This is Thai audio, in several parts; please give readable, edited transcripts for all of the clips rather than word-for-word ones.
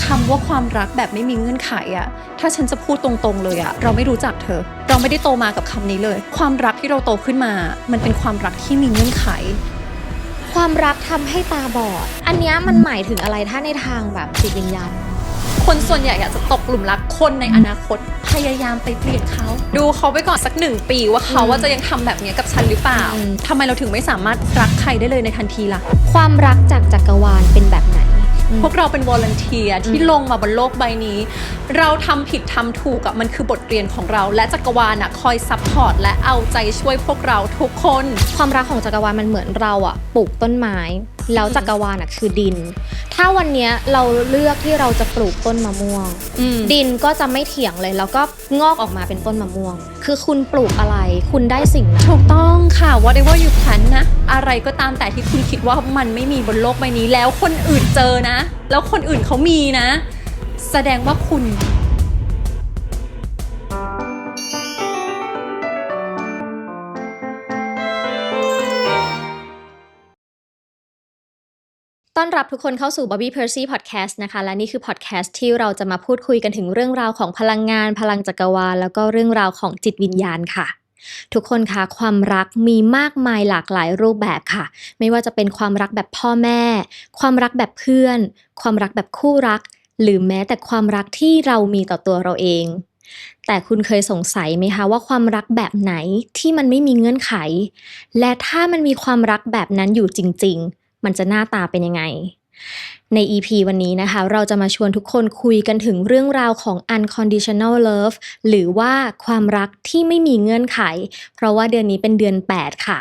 คำว่าความรักแบบไม่มีเงื่อนไขอะถ้าฉันจะพูดตรงๆเลยอะเราไม่รู้จักเธอเราไม่ได้โตมากับคำนี้เลยความรักที่เราโตขึ้นมามันเป็นความรักที่มีเงื่อนไขความรักทำให้ตาบอดอันเนี้ยมันหมายถึงอะไรถ้าในทางแบบจิตวิญญาณคนส่วนใหญ่อยากจะตกหลุมรักคนในอนาคตพยายามไปเปลี่ยนเขาดูเขาไปก่อนสัก1 ปีว่าเขาว่าจะยังทำแบบนี้กับฉันหรือเปล่าทำไมเราถึงไม่สามารถรักใครได้เลยในทันทีล่ะความรักจากจักรวาลเป็นแบบไหนพวกเราเป็นวอลันเทียร์ที่ลงมาบนโลกใบนี้เราทำผิดทำถูกมันคือบทเรียนของเราและจักรวาลคอยซัพพอร์ตและเอาใจช่วยพวกเราทุกคนความรักของจักรวาลมันเหมือนเราปลูกต้นไม้แล้วจักรวาลคือดินถ้าวันนี้เราเลือกที่เราจะปลูกต้นมะม่วงดินก็จะไม่เถียงเลยแล้วก็งอกออกมาเป็นต้นมะม่วงคือคุณปลูกอะไรคุณได้สิ่งนั้นถูกต้องค่ะ whatever you plan นะอะไรก็ตามแต่ที่คุณคิดว่ามันไม่มีบนโลกใบนี้แล้วคนอื่นเจอนะแล้วคนอื่นเขามีนะแสดงว่าคุณต้อนรับทุกคนเข้าสู่ Bobby Percy Podcast นะคะและนี่คือ Podcast ที่เราจะมาพูดคุยกันถึงเรื่องราวของพลังงานพลังจักรวาลแล้วก็เรื่องราวของจิตวิญญาณค่ะทุกคนคะความรักมีมากมายหลากหลายรูปแบบค่ะไม่ว่าจะเป็นความรักแบบพ่อแม่ความรักแบบเพื่อนความรักแบบคู่รักหรือแม้แต่ความรักที่เรามีต่อตัวเราเองแต่คุณเคยสงสัยไหมคะว่าความรักแบบไหนที่มันไม่มีเงื่อนไขและถ้ามันมีความรักแบบนั้นอยู่จริงๆมันจะหน้าตาเป็นยังไงใน EP วันนี้นะคะเราจะมาชวนทุกคนคุยกันถึงเรื่องราวของ unconditional love หรือว่าความรักที่ไม่มีเงื่อนไขเพราะว่าเดือนนี้เป็นเดือน8ค่ะ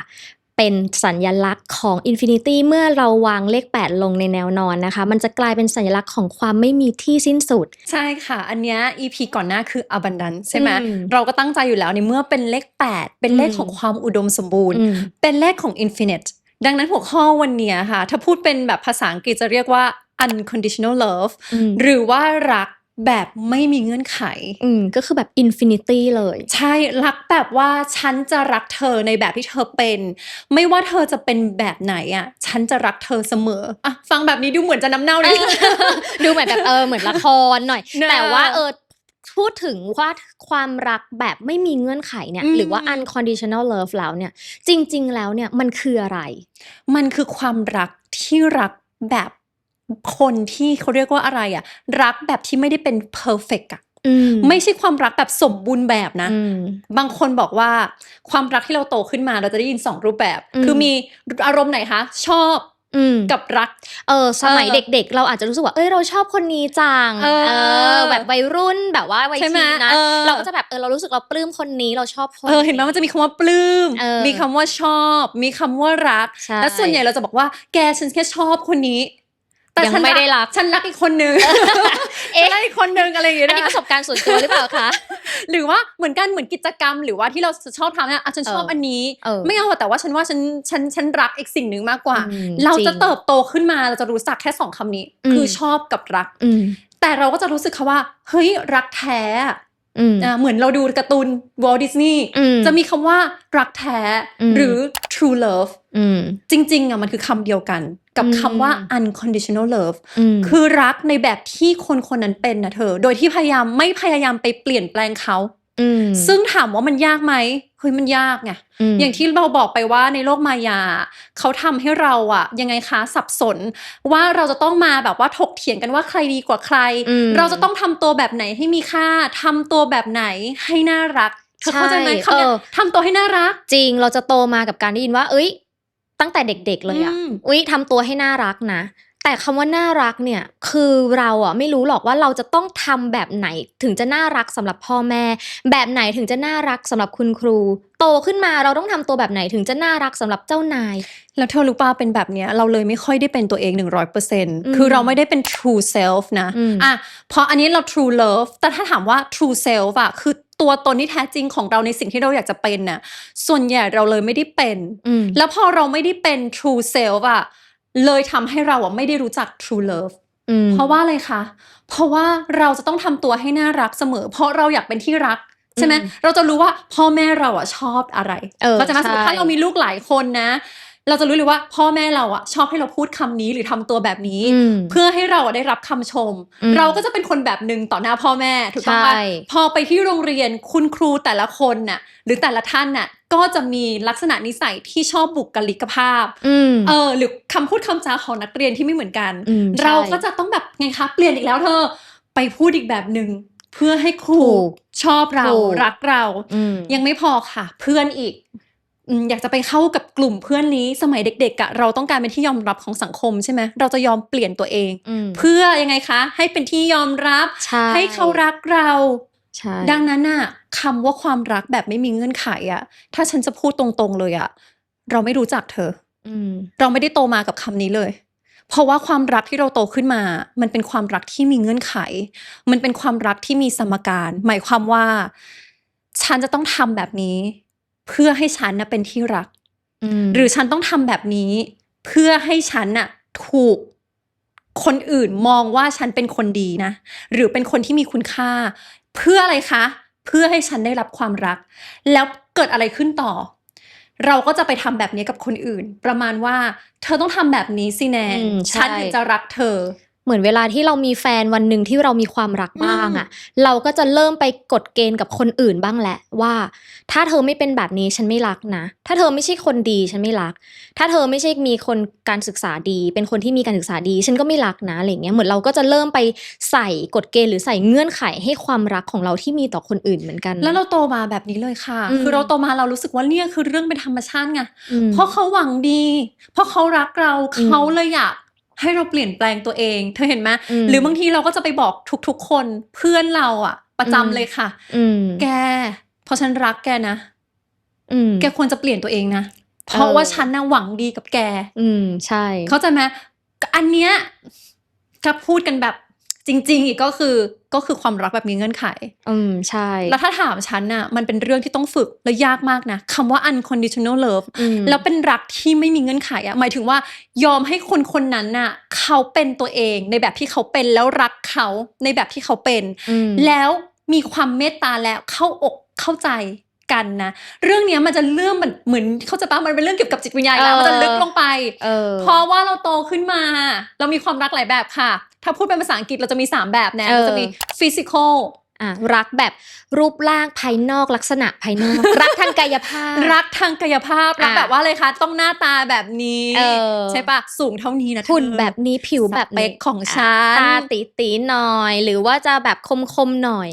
เป็นสัญลักษณ์ของ Infinity เมื่อเราวางเลข8ลงในแนวนอนนะคะมันจะกลายเป็นสัญลักษณ์ของความไม่มีที่สิ้นสุดใช่ค่ะอันเนี้ย EP ก่อนหน้าคือ abundance ใช่ไหมเราก็ตั้งใจอยู่แล้วในเมื่อเป็นเลข8เป็นเลขของความอุดมสมบูรณ์เป็นเลขของ infiniteดังนั้นหัวข้อวันนี้ค่ะถ้าพูดเป็นแบบภาษาอังกฤษจะเรียกว่า unconditional love หรือว่ารักแบบไม่มีเงื่อนไขก็คือแบบ infinity เลยใช่รักแบบว่าฉันจะรักเธอในแบบที่เธอเป็นไม่ว่าเธอจะเป็นแบบไหนฉันจะรักเธอเสมอฟังแบบนี้ดูเหมือนจะน้ำเน่าเลย ดูเหมือนแบบเหมือนละครหน่อย แต่ว่าพูดถึงว่าความรักแบบไม่มีเงื่อนไขเนี่ยหรือว่า unconditional love แล้วเนี่ยจริงๆแล้วเนี่ยมันคืออะไรมันคือความรักที่รักแบบคนที่เขาเรียกว่าอะไรรักแบบที่ไม่ได้เป็น perfect ไม่ใช่ความรักแบบสมบูรณ์แบบนะบางคนบอกว่าความรักที่เราโตขึ้นมาเราจะได้ยิน2รูปแบบคือมีอารมณ์ไหนคะชอบกับรักสมัยเด็กๆเราอาจจะรู้สึกว่าเราชอบคนนี้จังแบบวัยรุ่นแบบว่าวัยทีนะเราก็จะแบบเรารู้สึกเราปลื้มคนนี้เราชอบคนเห็นไหมมันจะมีคำว่าปลื้มมีคำว่าชอบมีคำว่ารักและส่วนใหญ่เราจะบอกว่าแกฉันแค่ชอบคนนี้แต่ฉันไม่ได้รักฉันรักอีกคนนึงรักอีกคนนึงอะไรอย่างเงี้ยอันนี้ประสบการณ์ส่วนตัวหรือเปล่าคะหรือว่าเหมือนกันเหมือนกิจกรรมหรือว่าที่เราชอบทำฉันชอบอันนี้ไม่เอาแต่ว่าฉันว่าฉันรักอีกสิ่งนึงมากกว่าเราจะเติบโตขึ้นมาเราจะรู้จักแค่2คำนี้คือชอบกับรักแต่เราก็จะรู้สึกค่ะว่าเฮ้ยรักแท้เหมือนเราดูการ์ตูนวอลต์ดิสนีย์จะมีคำว่ารักแท้หรือ true love จริงๆมันคือคำเดียวกันกับคำว่า unconditional love คือรักในแบบที่คนคนนั้นเป็นนะเธอโดยที่ไม่พยายามไปเปลี่ยนแปลงเขาซึ่งถามว่ามันยากไหมเฮ้ยมันยากไงอย่างที่เราบอกไปว่าในโลกมายาเขาทำให้เรายังไงคะสับสนว่าเราจะต้องมาแบบว่าถกเถียงกันว่าใครดีกว่าใครเราจะต้องทำตัวแบบไหนให้มีค่าทำตัวแบบไหนให้น่ารักเธอเข้าใจไหมคำนี้ทำตัวให้น่ารักจริงเราจะโตมากับการได้ยินว่าตั้งแต่เด็กๆเลยทำตัวให้น่ารักนะแต่คำว่าน่ารักเนี่ยคือเราไม่รู้หรอกว่าเราจะต้องทำแบบไหนถึงจะน่ารักสำหรับพ่อแม่แบบไหนถึงจะน่ารักสำหรับคุณครูโตขึ้นมาเราต้องทำตัวแบบไหนถึงจะน่ารักสำหรับเจ้านายแล้วเธอรู้ป่ะเป็นแบบเนี้ยเราเลยไม่ค่อยได้เป็นตัวเอง 100% คือเราไม่ได้เป็น true self นะเพราะอันนี้เรา true love แต่ถ้าถามว่า true self คือตัวตนที่แท้จริงของเราในสิ่งที่เราอยากจะเป็นน่ะส่วนใหญ่เราเลยไม่ได้เป็นแล้วพอเราไม่ได้เป็น true self เลยทำให้เราไม่ได้รู้จัก true love เพราะว่าอะไรคะเพราะว่าเราจะต้องทำตัวให้น่ารักเสมอเพราะเราอยากเป็นที่รักใช่ไหมเราจะรู้ว่าพ่อแม่เราชอบอะไรเขาจะมาสมมติถ้าเรามีลูกหลายคนนะ เราจะรู้เลยว่าพ่อแม่เราอะชอบให้เราพูดคำนี้หรือทำตัวแบบนี้เพื่อให้เราได้รับคำชมเราก็จะเป็นคนแบบนึงต่อหน้าพ่อแม่ถูกต้องปะพอไปที่โรงเรียนคุณครูแต่ละคนน่ะหรือแต่ละท่านน่ะก็จะมีลักษณะนิสัยที่ชอบบุคลิกภาพหรือคำพูดคำจาของนักเรียนที่ไม่เหมือนกันเราก็จะต้องแบบไงคะเปลี่ยนอีกแล้วเธอไปพูดอีกแบบนึงเพื่อให้ครูชอบเรารักเรายังไม่พอค่ะเพื่อนอีกอยากจะไปเข้ากับกลุ่มเพื่อนนี้สมัยเด็กๆอะเราต้องการเป็นที่ยอมรับของสังคมใช่ไหมเราจะยอมเปลี่ยนตัวเองเพื่อยังไงคะให้เป็นที่ยอมรับให้เขารักเราดังนั้นน่ะคำว่าความรักแบบไม่มีเงื่อนไขอะถ้าฉันจะพูดตรงๆเลยอะเราไม่รู้จักเธอเราไม่ได้โตมากับคำนี้เลยเพราะว่าความรักที่เราโตขึ้นมามันเป็นความรักที่มีเงื่อนไขมันเป็นความรักที่มีสมการหมายความว่าฉันจะต้องทำแบบนี้เพื่อให้ฉันน่ะเป็นที่รักหรือฉันต้องทำแบบนี้เพื่อให้ฉันน่ะถูกคนอื่นมองว่าฉันเป็นคนดีนะหรือเป็นคนที่มีคุณค่าเพื่ออะไรคะเพื่อให้ฉันได้รับความรักแล้วเกิดอะไรขึ้นต่อเราก็จะไปทำแบบนี้กับคนอื่นประมาณว่าเธอต้องทำแบบนี้สิแนนฉันถึงจะรักเธอเหมือนเวลาที่เรามีแฟนวันหนึ่งที่เรามีความรักบ้างอะเราก็จะเริ่มไปกฎเกณฑ์กับคนอื่นบ้างแหละว่าถ้าเธอไม่เป็นแบบนี้ฉันไม่รักนะถ้าเธอไม่ใช่คนดีฉันไม่รักถ้าเธอไม่ใช่มีคนการศึกษาดีเป็นคนที่มีการศึกษาดีฉันก็ไม่รักนะอะไรเงี้ยเหมือนเราก็จะเริ่มไปใส่กฎเกณฑ์หรือใส่เงื่อนไขให้ความรักของเราที่มีต่อคนอื่นเหมือนกันแล้วเราโตมาแบบนี้เลยค่ะคือเราโตมาเรารู้สึกว่าเนี่ยคือเรื่องเป็นธรรมชาติไงเพราะเขาหวังดีเพราะเขารักเราเขาเลยอยากให้เราเปลี่ยนแปลงตัวเองเธอเห็นไหมหรือบางทีเราก็จะไปบอกทุกๆคนเพื่อนเราอะประจำเลยค่ะแกเพราะฉันรักแกนะแกควรจะเปลี่ยนตัวเองนะเพราะว่าฉันน่ะหวังดีกับแกใช่ เข้าใจไหมอันเนี้ยถ้าพูดกันแบบจริงๆอีกก็คือความรักแบบมีเงื่อนไขใช่แล้วถ้าถามฉันน่ะมันเป็นเรื่องที่ต้องฝึกและยากมากนะคำว่า unconditional love แล้วเป็นรักที่ไม่มีเงื่อนไขอะหมายถึงว่ายอมให้คนคนนั้นน่ะเขาเป็นตัวเองในแบบที่เขาเป็นแล้วรักเขาในแบบที่เขาเป็นแล้วมีความเมตตาและเข้าอกเข้าใจกันนะเรื่องนี้มันจะเรื่องเหมือนเขาจะมันเป็นเรื่องเกี่ยวกับจิตวิญญาณแล้วมันจะลึกลงไปเพราะว่าเราโตขึ้นมาเรามีความรักหลายแบบค่ะถ้าพูดเป็นภาษาอังกฤษเราจะมี3แบบนะเราจะมี physical รักแบบรูปร่างภายนอกลักษณะภายนอกรักทางกายภาพรักทางกายภาพรักแบบว่าอะไรคะต้องหน้าตาแบบนี้ใช่ปะสูงเท่านี้นะหุ่นแบบนี้ผิวแบบเป๊กของฉันตาตีๆหน่อยหรือว่าจะแบบคมๆหน่อย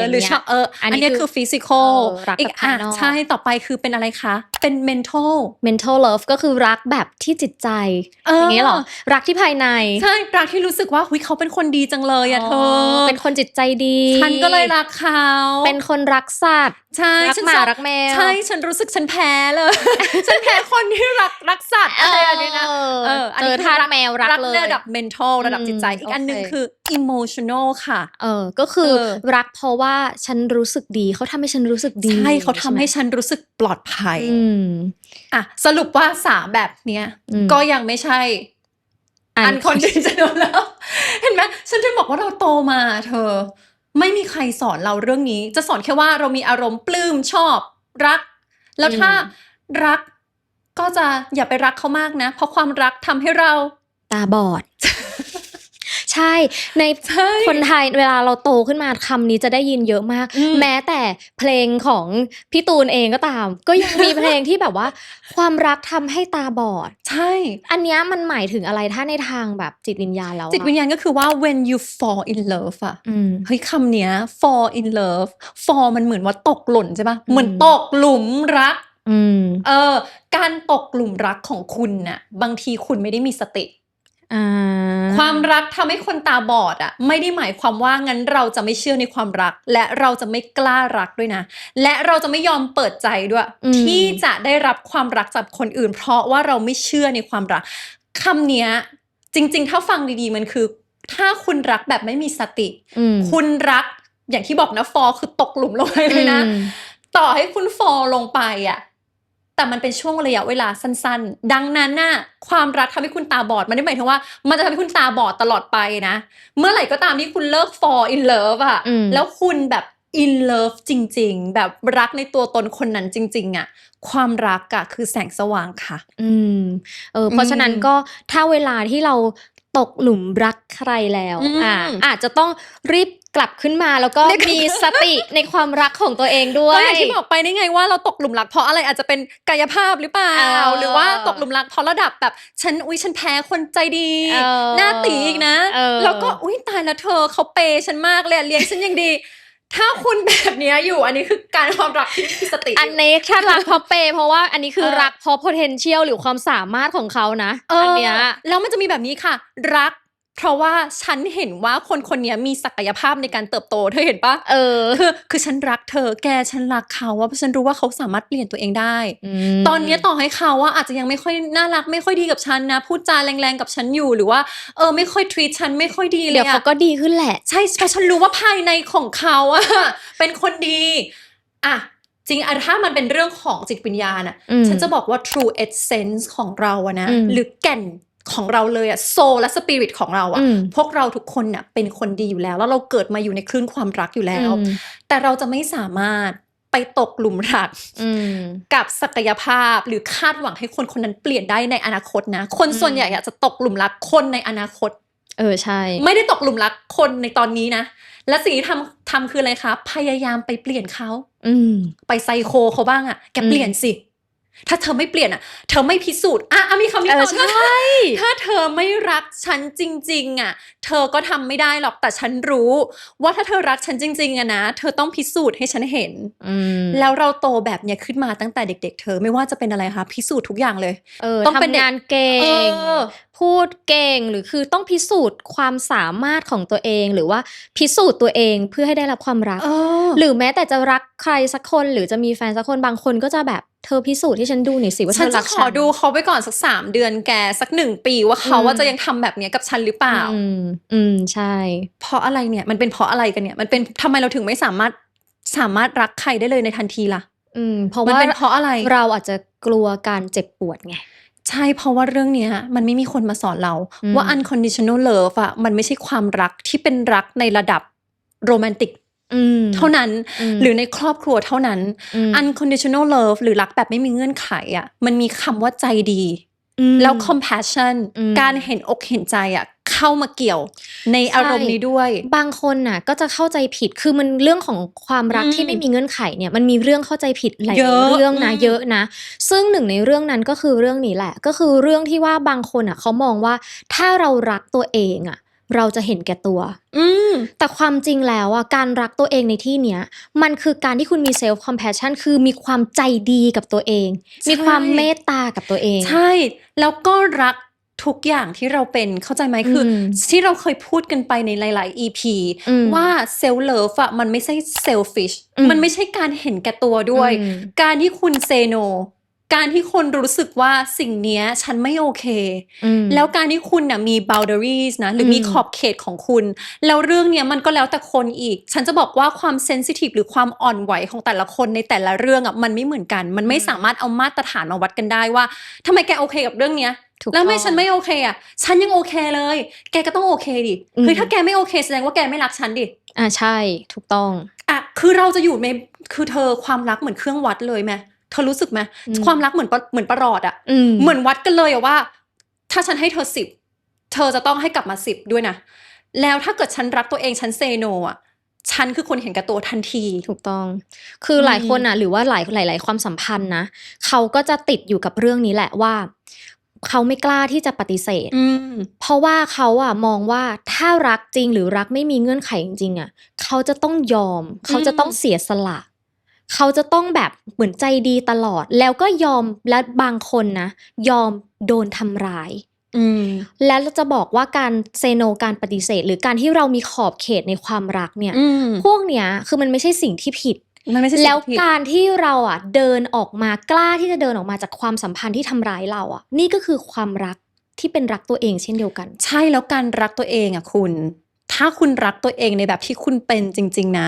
หรือชอบอันนี้คือ physical อีกใช่ต่อไปคือเป็นอะไรคะเป็น mental love ก็คือรักแบบที่จิตใจอย่างเงี้ยหรอรักที่ภายในใช่รักที่รู้สึกว่าเขาเป็นคนดีจังเลยอะเธอเป็นคนจิตใจดีฉันก็เลยรักเขาเป็นคนรักสัตว์ใช่รักหมารักแมวใช่ฉันรู้สึกฉันแพ้เลยฉันแพ้คนที่รักสัตว์อะไรแบบนี้นะอันนี้คือรักแมวรักเลยระดับ mental ระดับจิตใจอีกอันนึงคือ emotional ค่ะก็คือรักเพราะว่าฉันรู้สึกดีเขาทำให้ฉันรู้สึกดีใช่เขาทำให้ฉันรู้สึกปลอดภัยสรุปว่า3แบบเนี้ยก็ยังไม่ใช่unconditional แล้วเห็นไหมฉันถึงบอกว่าเราโตมาเธอไม่มีใครสอนเราเรื่องนี้จะสอนแค่ว่าเรามีอารมณ์ปลื้มชอบรักแล้วถ้ารักก็จะอย่าไปรักเขามากนะเพราะความรักทำให้เราตาบอด ใช่ในคนไทยเวลาเราโตขึ้นมาคำนี้จะได้ยินเยอะมากแม้แต่เพลงของพี่ตูนเองก็ตามก็ยังมีเพลงที่แบบว่าความรักทำให้ตาบอดใช่อันนี้มันหมายถึงอะไรถ้าในทางแบบจิตวิญญาณแล้วจิตวิญญาณก็คือว่า when you fall in love อะเฮ้ยคำเนี้ย fall in love fall มันเหมือนว่าตกหล่นใช่ปะเหมือนตกหลุมรักการตกหลุมรักของคุณน่ะบางทีคุณไม่ได้มีสติความรักทำให้คนตาบอดอ่ะไม่ได้หมายความว่างั้นเราจะไม่เชื่อในความรักและเราจะไม่กล้ารักด้วยนะและเราจะไม่ยอมเปิดใจด้วยที่จะได้รับความรักจากคนอื่นเพราะว่าเราไม่เชื่อในความรักคำเนี้ยจริงๆถ้าฟังดีๆมันคือถ้าคุณรักแบบไม่มีสติคุณรักอย่างที่บอกนะฟอคือตกหลุมลงไปเลยนะต่อให้คุณฟอลงไปอ่ะแต่มันเป็นช่วงระยะเวลาสั้นๆดังนั้นน่ะความรักทำให้คุณตาบอดมันไม่ได้หมายถึงว่ามันจะทำให้คุณตาบอดตลอดไปนะเมื่อไหร่ก็ตามที่คุณเลิก fall in love อ่ะแล้วคุณแบบ in love จริงๆแบบรักในตัวตนคนนั้นจริงๆอ่ะความรักอะคือแสงสว่างค่ะเพราะฉะนั้นก็ถ้าเวลาที่เราตกหลุมรักใครแล้วอาจจะต้องรีบกลับขึ้นมาแล้วก็มีสติในความรักของตัวเองด้วยก็อย่างที่บอกไปได้ไงว่าเราตกหลุมรักเพราะอะไรอาจจะเป็นกายภาพหรือเปล่าหรือว่าตกหลุมรักเพราะระดับแบบฉันแพ้คนใจดีหน้าตีอีกนะแล้วก็ตายแล้วเธอเขาเปย์ฉันมากเลยเลี้ยงฉันยังดีถ้าคุณแบบนี้อยู่อันนี้คือการความรักที่มีสติอันนี้ถ้ารักเพราะเปย์เพราะว่าอันนี้คือรักเพราะ potential หรือความสามารถของเขานะอันเนี้ยแล้วมันจะมีแบบนี้ค่ะรักเพราะว่าฉันเห็นว่าคนนี้มีศักยภาพในการเติบโตเธอเห็นปะคือฉันรักเธอแกฉันรักเขาว่าเพราะฉันรู้ว่าเขาสามารถเปลี่ยนตัวเองได้ตอนนี้ต่อให้เขาว่าอาจจะยังไม่ค่อยน่ารักไม่ค่อยดีกับฉันนะพูดจาแรงๆกับฉันอยู่หรือว่าไม่ค่อย treat ฉันไม่ค่อยดีเลยเดี๋ยวเขาก็ดีขึ้นแหละใช่เพราะฉันรู้ว่าภายในของเขาอะเป็นคนดีอะจริงถ้ามันเป็นเรื่องของจิตวิญญาณอะฉันจะบอกว่า true essence ของเราอะนะหรือแก่นของเราเลยอะโซลและสปิริตของเราอะพวกเราทุกคนน่ะเป็นคนดีอยู่แล้วแล้วเราเกิดมาอยู่ในคลื่นความรักอยู่แล้วแต่เราจะไม่สามารถไปตกหลุมรักกับศักยภาพหรือคาดหวังให้คนคนนั้นเปลี่ยนได้ในอนาคตนะคนส่วนใหญ่อะจะตกหลุมรักคนในอนาคตใช่ไม่ได้ตกหลุมรักคนในตอนนี้นะและสิ่งที่ทำคืออะไรคะพยายามไปเปลี่ยนเขาไปไซโคเขาบ้างอะแกเปลี่ยนสิถ้าเธอไม่เปลี่ยนอะเธอไม่พิสูจน์มีคำนี้ต่อใช่ถ้าเธอไม่รักฉันจริงๆอะเธอก็ทำไม่ได้หรอกแต่ฉันรู้ว่าถ้าเธอรักฉันจริงๆอะนะเธอต้องพิสูจน์ให้ฉันเห็นแล้วเราโตแบบเนี้ยขึ้นมาตั้งแต่เด็กๆเธอไม่ว่าจะเป็นอะไรคะพิสูจน์ทุกอย่างเลยต้องเป็นงานเก่งพูดเก่งหรือคือต้องพิสูจน์ความสามารถของตัวเองหรือว่าพิสูจน์ตัวเองเพื่อให้ได้รับความรักหรือแม้แต่จะรักใครสักคนหรือจะมีแฟนสักคนบางคนก็จะแบบเธอพิสูจน์ให้ฉันดูหน่อยสิว่าเธอรักฉันขอดูเขาไปก่อนสัก3 เดือนแกสัก1 ปีว่าเขาว่าจะยังทำแบบนี้กับฉันหรือเปล่าใช่เพราะอะไรเนี่ยมันเป็นเพราะอะไรกันเนี่ยมันเป็นทำไมเราถึงไม่สามารถรักใครได้เลยในทันทีล่ะเพราะว่าเป็นเพราะอะไรเราอาจจะกลัวการเจ็บปวดไงใช่เพราะว่าเรื่องนี้มันไม่มีคนมาสอนเราว่า unconditional love อะมันไม่ใช่ความรักที่เป็นรักในระดับโรแมนติกเท่านั้นหรือในครอบครัวเท่านั้น unconditional love หรือรักแบบไม่มีเงื่อนไขอะมันมีคำว่าใจดีแล้ว compassion การเห็นอกเห็นใจอะเข้ามาเกี่ยวในอารมณ์นี้ด้วยบางคนน่ะก็จะเข้าใจผิดคือมันเรื่องของความรักที่ไม่มีเงื่อนไขเนี่ยมันมีเรื่องเข้าใจผิดหลายเรื่องนะเยอะนะซึ่งหนึ่งในเรื่องนั้นก็คือเรื่องนี้แหละก็คือเรื่องที่ว่าบางคนอ่ะเขามองว่าถ้าเรารักตัวเองอ่ะเราจะเห็นแก่ตัวแต่ความจริงแล้วอ่ะการรักตัวเองในที่เนี้ยมันคือการที่คุณมีเซลฟ์คอมแพชชั่นคือมีความใจดีกับตัวเองมีความเมตตากับตัวเองใช่แล้วก็รักทุกอย่างที่เราเป็นเข้าใจไหมคือที่เราเคยพูดกันไปในหลายๆ EP ว่าเซลฟ์เลิฟอะมันไม่ใช่เซลฟิชมันไม่ใช่การเห็นแก่ตัวด้วยการที่คุณเซโนการที่คนรู้สึกว่าสิ่งนี้ฉันไม่โอเคแล้วการที่คุณน่ะมี boundaries นะหรือมีขอบเขตของคุณแล้วเรื่องเนี้ยมันก็แล้วแต่คนอีกฉันจะบอกว่าความ sensitive หรือความอ่อนไหวของแต่ละคนในแต่ละเรื่องอ่ะมันไม่เหมือนกันมันไม่สามารถเอามาตรฐานมาวัดกันได้ว่าทำไมแกโอเคกับเรื่องเนี้ยแล้วไม่ฉันไม่โอเคอ่ะฉันยังโอเคเลยแกก็ต้องโอเคดิคือถ้าแกไม่โอเคแสดงว่าแกไม่รักฉันดิใช่ถูกต้องคือเราจะอยู่ในคือเธอความรักเหมือนเครื่องวัดเลยไหมเธอรู้สึกไหมความรักเหมือนประหลอดอะเหมือนวัดกันเลยอะว่าถ้าฉันให้เธอ10เธอจะต้องให้กลับมา10ด้วยนะแล้วถ้าเกิดฉันรักตัวเองฉันเซโนอะฉันคือคนเห็นแก่ตัวทันทีถูกต้องคือหลายคนอะหรือว่าหลายความสัมพันธ์นะเขาก็จะติดอยู่กับเรื่องนี้แหละว่าเขาไม่กล้าที่จะปฏิเสธเพราะว่าเขาอะมองว่าถ้ารักจริงหรือรักไม่มีเงื่อนไขจริงๆอะเขาจะต้องยอมเขาจะต้องเสียสละเขาจะต้องแบบเหมือนใจดีตลอดแล้วก็ยอมและบางคนนะยอมโดนทำร้ายและจะบอกว่าการเซโนการปฏิเสธหรือการที่เรามีขอบเขตในความรักเนี่ยพวกเนี้ยคือมันไม่ใช่สิ่งที่ผิดแล้วการที่เราอ่ะเดินออกมากล้าที่จะเดินออกมาจากความสัมพันธ์ที่ทำร้ายเราอ่ะนี่ก็คือความรักที่เป็นรักตัวเองเช่นเดียวกันใช่แล้วการรักตัวเองอ่ะคุณถ้าคุณรักตัวเองในแบบที่คุณเป็นจริงๆนะ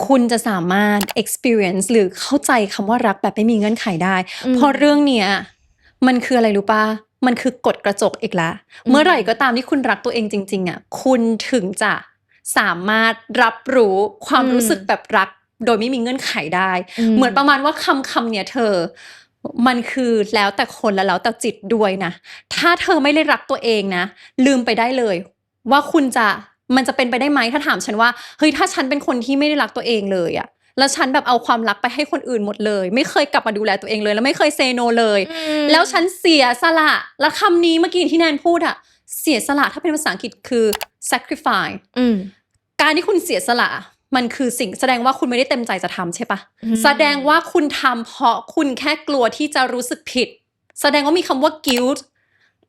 คุณจะสามารถ experience หรือเข้าใจคำว่ารักแบบไม่มีเงื่อนไขได้เพราะเรื่องเนี้ยมันคืออะไรรู้ป่ะมันคือกฎกระจกอีกแล้วเมื่อไหร่ก็ตามที่คุณรักตัวเองจริงๆอ่ะคุณถึงจะ สามารถรับรู้ความรู้สึกแบบรักโดยไม่มีเงื่อนไขได้เหมือนประมาณว่าคำเนี่ยเธอมันคือแล้วแต่คนแล้วแต่จิตด้วยนะถ้าเธอไม่ได้รักตัวเองนะลืมไปได้เลยว่ามันจะเป็นไปได้ไหมถ้าถามฉันว่าเฮ้ยถ้าฉันเป็นคนที่ไม่ได้รักตัวเองเลยอะแล้วฉันแบบเอาความรักไปให้คนอื่นหมดเลยไม่เคยกลับมาดูแลตัวเองเลยแล้วไม่เคยเซโนเลยแล้วฉันเสียสละแล้วคำนี้เมื่อกี้ที่แนนพูดอะเสียสละถ้าเป็นภาษาอังกฤษคือ sacrifice การที่คุณเสียสละมันคือสิ่งแสดงว่าคุณไม่ได้เต็มใจจะทำใช่ปะแสดงว่าคุณทำเพราะคุณแค่กลัวที่จะรู้สึกผิดแสดงว่ามีคำว่า guilt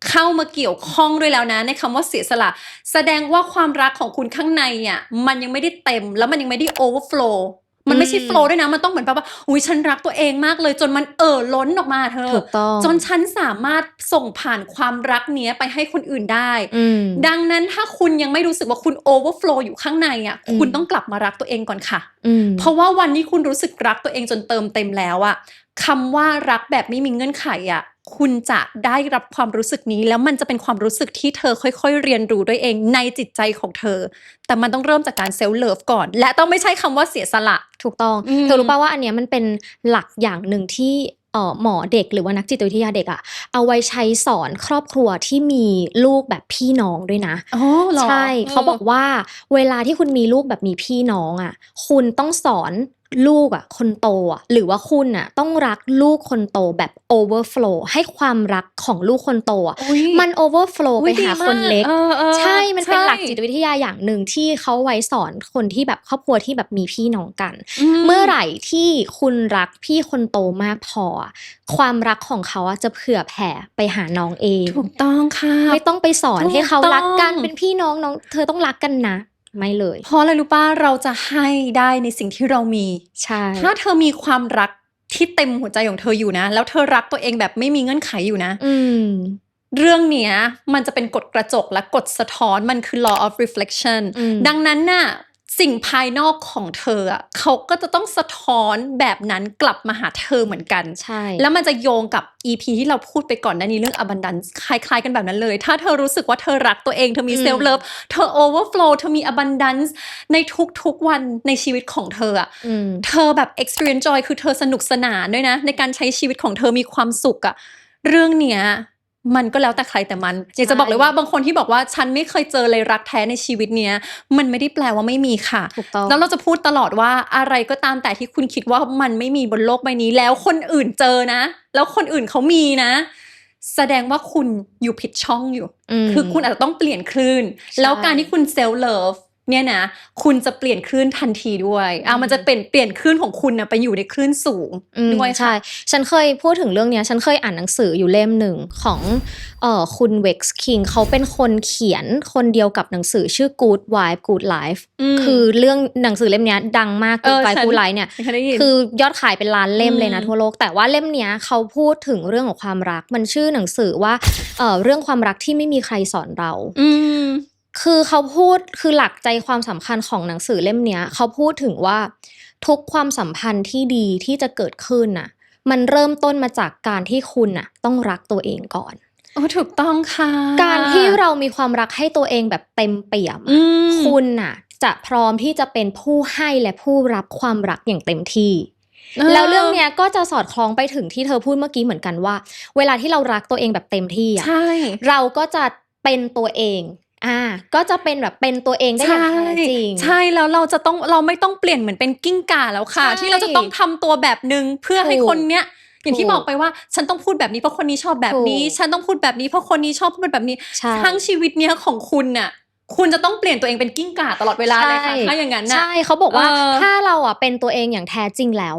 เข้ามาเกี่ยวข้องด้วยแล้วนะในคำว่าเสียสละแสดงว่าความรักของคุณข้างในอ่ะมันยังไม่ได้เต็มแล้วมันยังไม่ได้ overflow มันไม่ใช่ flow ด้วยนะมันต้องเหมือนแบบว่าอุ๊ยฉันรักตัวเองมากเลยจนมันล้นออกมาเธอถูกต้องจนฉันสามารถส่งผ่านความรักเนี้ยไปให้คนอื่นได้ดังนั้นถ้าคุณยังไม่รู้สึกว่าคุณ overflow อยู่ข้างในอ่ะคุณต้องกลับมารักตัวเองก่อนค่ะเพราะว่าวันที่คุณรู้สึกรักตัวเองจนเติมเต็มแล้วอ่ะคำว่ารักแบบไม่มีเงื่อนไขอ่ะคุณจะได้รับความรู้สึกนี้แล้วมันจะเป็นความรู้สึกที่เธอค่อยๆเรียนรู้ด้วยเองในจิตใจของเธอแต่มันต้องเริ่มจากการเซลฟ์เลิฟก่อนและต้องไม่ใช่คำว่าเสียสละถูกต้องเธอรู้ป่ะว่าอันเนี้ยมันเป็นหลักอย่างหนึ่งที่หมอเด็กหรือว่านักจิตวิทยาเด็กอ่ะเอาไว้ใช้สอนครอบครัวที่มีลูกแบบพี่น้องด้วยนะใช่เขาบอกว่าเวลาที่คุณมีลูกแบบมีพี่น้องอ่ะคุณต้องสอนลูกอ่ะคนโตอ่ะหรือว่าคุณอ่ะต้องรักลูกคนโตแบบ overflow ให้ความรักของลูกคนโตอ่ะมัน overflow ไปหาคนเล็กใช่มันเป็นหลักจิตวิทยาอย่างหนึ่งที่เขาไว้สอนคนที่แบบครอบครัวที่แบบมีพี่น้องกันเมื่อไหร่ที่คุณรักพี่คนโตมากพอความรักของเขาจะเผื่อแผ่ไปหาน้องเองถูกต้องค่ะไม่ต้องไปสอนให้เขารักกันเป็นพี่น้องเธอต้องรักกันนะไม่เลยเพราะอะไรรู้ป่ะเราจะให้ได้ในสิ่งที่เรามีใช่ถ้าเธอมีความรักที่เต็มหัวใจของเธออยู่นะแล้วเธอรักตัวเองแบบไม่มีเงื่อนไขอยู่นะเรื่องเนี้ยมันจะเป็นกฎกระจกและกฎสะท้อนมันคือ law of reflection ดังนั้นน่ะสิ่งภายนอกของเธอเขาก็จะต้องสะท้อนแบบนั้นกลับมาหาเธอเหมือนกันใช่แล้วมันจะโยงกับ EP ที่เราพูดไปก่อนหน้านี้เรื่อง abundance คล้ายๆกันแบบนั้นเลยถ้าเธอรู้สึกว่าเธอรักตัวเองเธอมี self love เธอ overflow เธอมี abundance ในทุกๆวันในชีวิตของเธอเธอแบบ experience joy คือเธอสนุกสนานด้วยนะในการใช้ชีวิตของเธอมีความสุขเรื่องเนี้ยมันก็แล้วแต่ใครแต่มันอยากจะบอกเลยว่าบางคนที่บอกว่าฉันไม่เคยเจอเลยรักแท้ในชีวิตเนี้ยมันไม่ได้แปลว่าไม่มีค่ะแล้วเราจะพูดตลอดว่าอะไรก็ตามแต่ที่คุณคิดว่ามันไม่มีบนโลกใบนี้แล้วคนอื่นเจอนะแล้วคนอื่นเขามีนะแสดงว่าคุณอยู่ผิดช่องอยู่คือคุณอาจจะต้องเปลี่ยนคลื่นแล้วการที่คุณเซลฟ์เลิฟเนี่ยนะคุณจะเปลี่ยนคลื่นทันทีด้วยมันจะเปลี่ยนคลื่นของคุณไปอยู่ในคลื่นสูงด้วยใช่ฉันเคยพูดถึงเรื่องนี้ฉันเคยอ่านหนังสืออยู่เล่มหนึ่งของคุณเว็กซ์คิงเขาเป็นคนเขียนคนเดียวกับหนังสือชื่อ Good Vibe Good Life คือเรื่องหนังสือเล่มนี้ดังมาก Good Vibe Good Life เนี่ยคือยอดขายเป็นล้านเล่มเลยนะทั่วโลกแต่ว่าเล่มนี้เขาพูดถึงเรื่องของความรักมันชื่อหนังสือว่าเรื่องความรักที่ไม่มีใครสอนเราคือเขาพูดคือหลักใจความสำคัญของหนังสือเล่มเนี้ยเขาพูดถึงว่าทุกความสัมพันธ์ที่ดีที่จะเกิดขึ้นน่ะมันเริ่มต้นมาจากการที่คุณน่ะต้องรักตัวเองก่อนถูกต้องค่ะการที่เรามีความรักให้ตัวเองแบบเต็มเปี่ยมคุณน่ะจะพร้อมที่จะเป็นผู้ให้และผู้รับความรักอย่างเต็มที่แล้วเรื่องเนี้ยก็จะสอดคล้องไปถึงที่เธอพูดเมื่อกี้เหมือนกันว่าเวลาที่เรารักตัวเองแบบเต็มที่เราก็จะเป็นตัวเองก็จะเป็นแบบเป็นตัวเองได้อย่างแท้จริงใช่แล้วเราไม่ต้องเปลี่ยนเหมือนเป็นกิ้งก่าแล้วค่ะที่เราจะต้องทำตัวแบบนึงเพื่อให้คนเนี้ยอย่างที่บอกไปว่าฉันต้องพูดแบบนี้เพราะคนนี้ชอบแบบนี้ฉันต้องพูดแบบนี้เพราะคนนี้ชอบพูดแบบนี้ทั้งชีวิตเนี้ยของคุณน่ะคุณจะต้องเปลี่ยนตัวเองเป็นกิ้งก่าตลอดเวลาเลยค่ะถ้าอย่างนั้นใช่เขาบอกว่าถ้าเราเป็นตัวเองอย่างแท้จริงแล้ว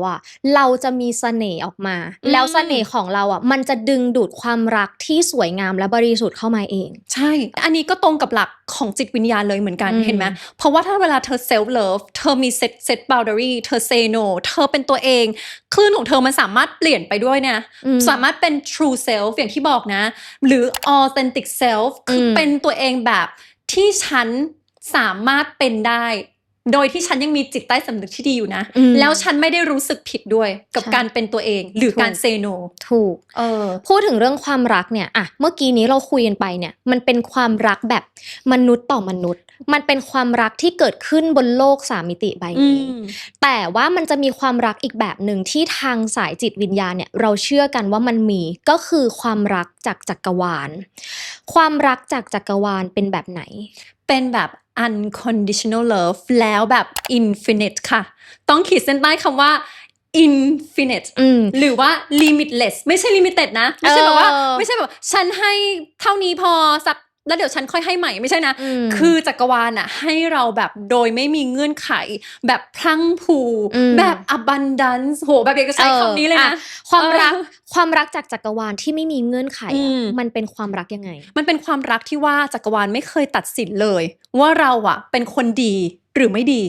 เราจะมีเสน่ห์ออกมาแล้วเสน่ห์ของเรามันจะดึงดูดความรักที่สวยงามและบริสุทธิ์เข้ามาเองใช่อันนี้ก็ตรงกับหลักของจิตวิญญาณเลยเหมือนกันเห็นไหมเพราะว่าถ้าเวลาเธอ self love เธอมี set boundary เธอ say no เธอเป็นตัวเองคลื่นของเธอมันสามารถเปลี่ยนไปด้วยนะสามารถเป็น true self อย่างที่บอกนะหรือ authentic self คือเป็นตัวเองแบบที่ฉันสามารถเป็นได้ โดยที่ฉันยังมีจิตใต้สำนึกที่ดีอยู่นะแล้วฉันไม่ได้รู้สึกผิดด้วยกับการเป็นตัวเองหรือการเซโนถูกพูดถึงเรื่องความรักเนี่ยเมื่อกี้นี้เราคุยกันไปเนี่ยมันเป็นความรักแบบมนุษย์ต่อมนุษย์มันเป็นความรักที่เกิดขึ้นบนโลก3มิติใบนี้แต่ว่ามันจะมีความรักอีกแบบหนึ่งที่ทางสายจิตวิญญาณเนี่ยเราเชื่อกันว่ามันมีก็คือความรักจากจักรวาลความรักจากจักรวาลเป็นแบบไหนเป็นแบบ unconditional love แล้วแบบ infinite ค่ะต้องขีดเส้นใต้คำว่า infinite หรือว่า limitless ไม่ใช่ limited นะไม่ใช่แบบว่าไม่ใช่แบบฉันให้เท่านี้พอสักแล้วเดี๋ยวฉันค่อยให้ใหม่ไม่ใช่นะคือจักรวาลน่ะให้เราแบบโดยไม่มีเงื่อนไขแบบพรั่งพรูแบบ abundance โหแบบอยากจะใช้คำนี้เลยนะความรักจากจักรวาลที่ไม่มีเงื่อนไขมันเป็นความรักยังไงมันเป็นความรักที่ว่าจักรวาลไม่เคยตัดสินเลยว่าเราเป็นคนดีหรือไม่ดี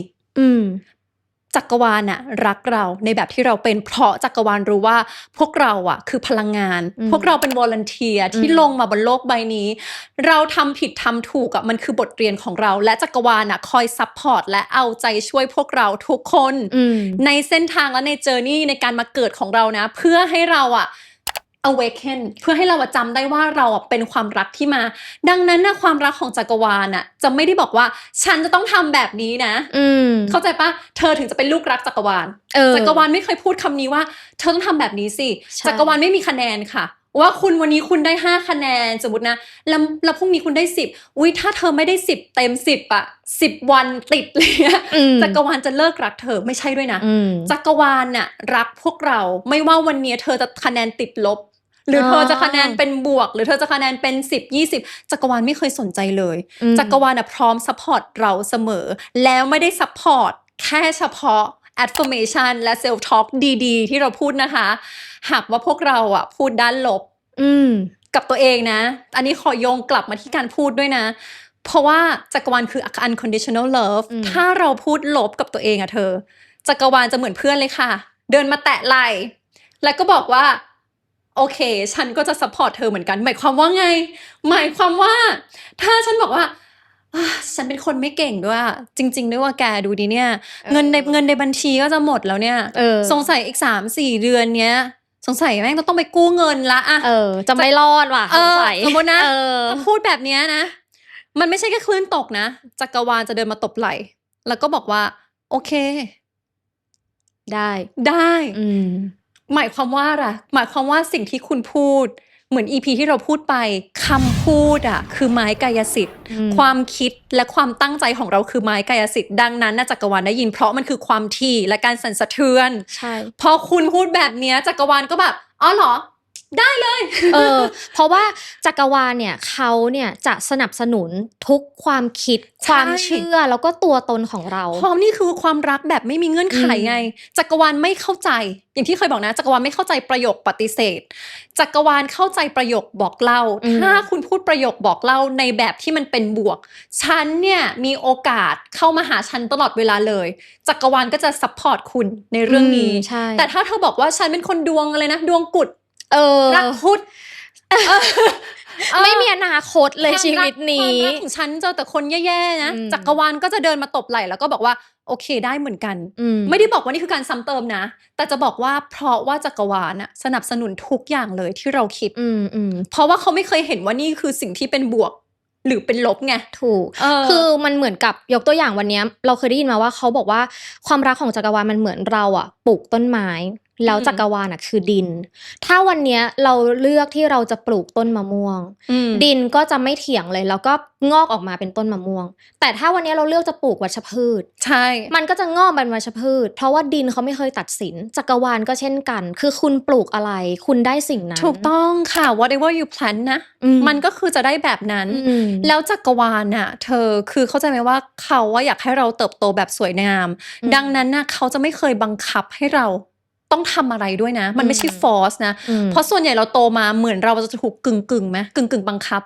จักรวาลน่ะรักเราในแบบที่เราเป็นเพราะจักรวาลรู้ว่าพวกเราคือพลังงานพวกเราเป็นวอลันเทียร์ที่ลงมาบนโลกใบนี้เราทำผิดทำถูกมันคือบทเรียนของเราและจักรวาลคอยซัพพอร์ตและเอาใจช่วยพวกเราทุกคนในเส้นทางและในเจอร์นี่ในการมาเกิดของเรานะเพื่อให้เราawaken เพื่อให้เราจำได้ว่าเราเป็นความรักที่มาดังนั้นความรักของจักรวาลจะไม่ได้บอกว่าฉันจะต้องทำแบบนี้นะเข้าใจปะเธอถึงจะเป็นลูกรักจักรวาลจักรวาลไม่เคยพูดคำนี้ว่าเธอต้องทำแบบนี้สิจักรวาลไม่มีคะแนนค่ะว่าคุณวันนี้คุณได้5คะแนนสมมตินะแล้วพรุ่งนี้คุณได้10ถ้าเธอไม่ได้10เต็ม10 10วันติดเลยจักรวาลจะเลิกรักเธอไม่ใช่ด้วยนะจักรวาลรักพวกเราไม่ว่าวันนี้เธอจะคะแนนติดลบหรือเธอจะคะแนนเป็นบวกหรือเธอจะคะแนนเป็น10 20จักรวาลไม่เคยสนใจเลยจักรวาลพร้อมซัพพอร์ตเราเสมอแล้วไม่ได้ซัพพอร์ตแค่เฉพาะ affirmation และ self talk ดีๆที่เราพูดนะคะหากว่าพวกเราพูดด้านลบกับตัวเองนะอันนี้ขอโยงกลับมาที่การพูดด้วยนะเพราะว่าจักรวาลคือ unconditional love ถ้าเราพูดลบกับตัวเองเธอจักรวาลจะเหมือนเพื่อนเลยค่ะเดินมาแตะไหล่แล้วก็บอกว่าโอเคฉันก็จะซัพพอร์ตเธอเหมือนกันหมายความว่าไงหมายความว่าถ้าฉันบอกว่าฉันเป็นคนไม่เก่งด้วยจริงๆด้วยว่าแกดูดิเนี่ยเงินในบัญชีก็จะหมดแล้วเนี่ยสงสัยอีก 3-4 เดือนเนี้ยสงสัยแม่งต้องไปกู้เงินละจะไม่รอดว่ะสงสัยสมมตินะถ้าพูดแบบนี้นะมันไม่ใช่แค่คลื่นตกนะจักรวาลจะเดินมาตบไหล่แล้วก็บอกว่าโอเคได้หมายความว่าอะไรหมายความว่าสิ่งที่คุณพูดเหมือน EP ที่เราพูดไปคำพูดคือไม้กายสิทธิ์ความคิดและความตั้งใจของเราคือไม้กายสิทธิ์ดังนั้นจักรวาลได้ยินเพราะมันคือความถี่และการสั่นสะเทือนใช่พอคุณพูดแบบนี้จักรวาลก็แบบอ๋อเหรอได้เลยเพราะว่าจักรวาลเนี่ยเขาเนี่ยจะสนับสนุนทุกความคิดความเชื่อแล้วก็ตัวตนของเราเพราะนี่คือความรักแบบไม่มีเงื่อนไขไงจักรวาลไม่เข้าใจอย่างที่เคยบอกนะจักรวาลไม่เข้าใจประโยคปฏิเสธจักรวาลเข้าใจประโยคบอกเล่าถ้าคุณพูดประโยคบอกเล่าในแบบที่มันเป็นบวกฉันเนี่ยมีโอกาสเข้ามาหาฉันตลอดเวลาเลยจักรวาลก็จะซัพพอร์ตคุณในเรื่องนี้แต่ถ้าเธอบอกว่าฉันเป็นคนดวงอะไรนะดวงกุดรักคุดไม่มีอนาคตเลยชีวิตนี้ความรักของฉันเจอแต่คนแย่ๆนะจักรวาลก็จะเดินมาตบไหล่แล้วก็บอกว่าโอเคได้เหมือนกันไม่ได้บอกว่านี่คือการซ้ำเติมนะแต่จะบอกว่าเพราะว่าจักรวาลสนับสนุนทุกอย่างเลยที่เราคิดเพราะว่าเขาไม่เคยเห็นว่านี่คือสิ่งที่เป็นบวกหรือเป็นลบไงถูกคือมันเหมือนกับยกตัวอย่างวันนี้เราเคยได้ยินมาว่าเขาบอกว่าความรักของจักรวาลมันเหมือนเราปลูกต้นไม้แล้วจักรวาลคือดินถ้าวันนี้เราเลือกที่เราจะปลูกต้นมะม่วงดินก็จะไม่เถียงเลยแล้วก็งอกออกมาเป็นต้นมะม่วงแต่ถ้าวันนี้เราเลือกจะปลูกวัชพืชใช่มันก็จะงอกเป็นวัชพืชเพราะว่าดินเขาไม่เคยตัดสินจักรวาลก็เช่นกันคือคุณปลูกอะไรคุณได้สิ่งนั้นถูกต้องค่ะ whatever you plant นะมันก็คือจะได้แบบนั้นแล้วจักรวาลเธอคือเข้าใจไหมว่าเขาอยากให้เราเติบโตแบบสวยงามดังนั้นเขาจะไม่เคยบังคับให้เราต้องทำอะไรด้วยนะมันไม่ใช่ฟอร์สนะเพราะส่วนใหญ่เราโตมาเหมือนเราจะถูกกึ่งไหมกึ่งบังคับ